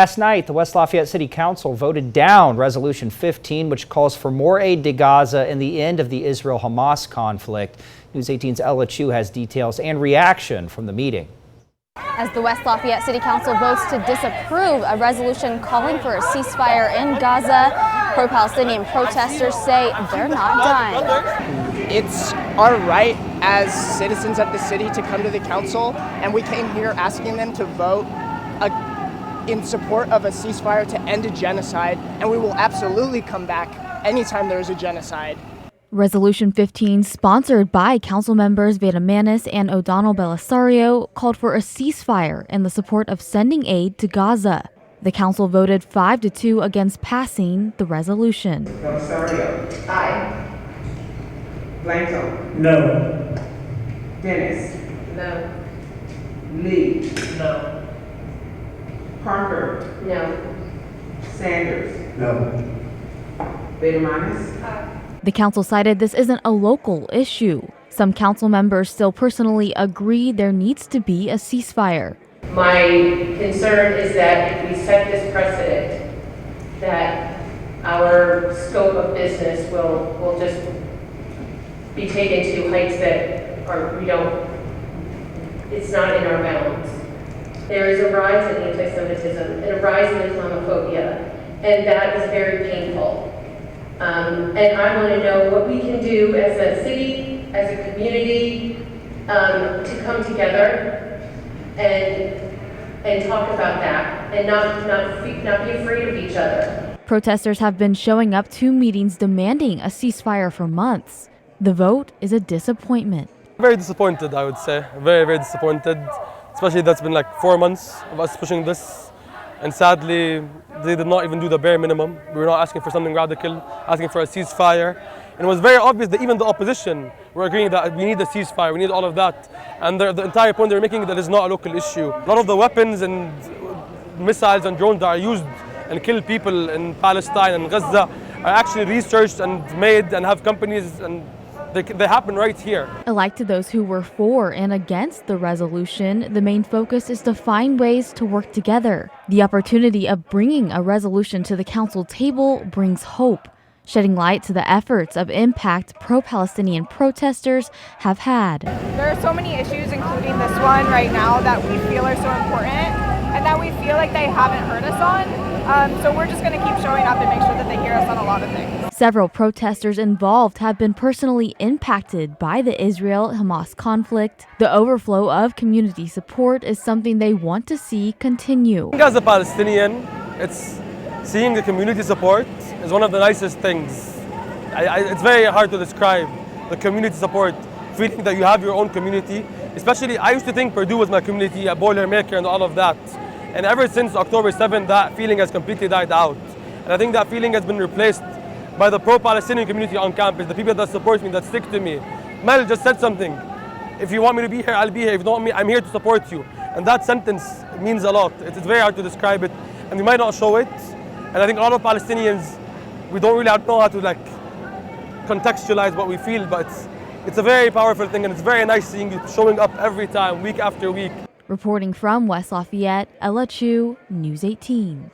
Last night, the West Lafayette City Council voted down Resolution 15, which calls for more aid to Gaza and the end of the Israel-Hamas conflict. News 18's Ella Chu has details and reaction from the meeting. As the West Lafayette City Council votes to disapprove a resolution calling for a ceasefire in Gaza, pro-Palestinian protesters say they're not done. It's our right as citizens of the city to come to the council, and we came here asking them to vote in support of a ceasefire to end a genocide, and we will absolutely come back anytime there is a genocide. Resolution 15, sponsored by council members Veda Manis and O'Donnell Belisario, called for a ceasefire and the support of sending aid to Gaza. The council voted 5-2 against passing the resolution. Belisario. Aye. Blanco. No. Dennis. No. Lee. No. Parker. No. Sanders. No. Veda Manis. The council cited this isn't a local issue. Some council members still personally agree there needs to be a ceasefire. My concern is that if we set this precedent, that our scope of business will just be taken to heights that it's not in our bounds. There is a rise in anti-Semitism and a rise in Islamophobia, and that is very painful. And I want to know what we can do as a city, as a community, to come together and talk about that and not be afraid of each other. Protesters have been showing up to meetings demanding a ceasefire for months. The vote is a disappointment. Very disappointed, I would say. Very, very disappointed. Especially that's been like 4 months of us pushing this. And sadly, they did not even do the bare minimum. We were not asking for something radical, asking for a ceasefire. And it was very obvious that even the opposition were agreeing that we need a ceasefire, we need all of that. And the entire point they were making that it's not a local issue. A lot of the weapons and missiles and drones that are used and kill people in Palestine and Gaza are actually researched and made and have companies, and they happen right here. Alike to those who were for and against the resolution, the main focus is to find ways to work together. The opportunity of bringing a resolution to the council table brings hope, shedding light to the efforts of impact pro-Palestinian protesters have had. There are so many issues, including this one right now, that we feel are so important and that we feel like they haven't heard us on. So we're just going to keep showing up and make sure that they hear us on a lot of things. Several protesters involved have been personally impacted by the Israel-Hamas conflict. The overflow of community support is something they want to see continue. As a Palestinian, seeing the community support is one of the nicest things. It's very hard to describe the community support, feeling that you have your own community. Especially, I used to think Purdue was my community, a Boilermaker and all of that. And ever since October 7th, that feeling has completely died out. And I think that feeling has been replaced by the pro-Palestinian community on campus, the people that support me, that stick to me. Mel just said something. If you want me to be here, I'll be here. If you don't want me, I'm here to support you. And that sentence means a lot. It's very hard to describe it, and we might not show it. And I think a lot of Palestinians, we don't really know how to contextualize what we feel, but it's a very powerful thing, and it's very nice seeing you showing up every time, week after week. Reporting from West Lafayette, Ella Chu, News 18.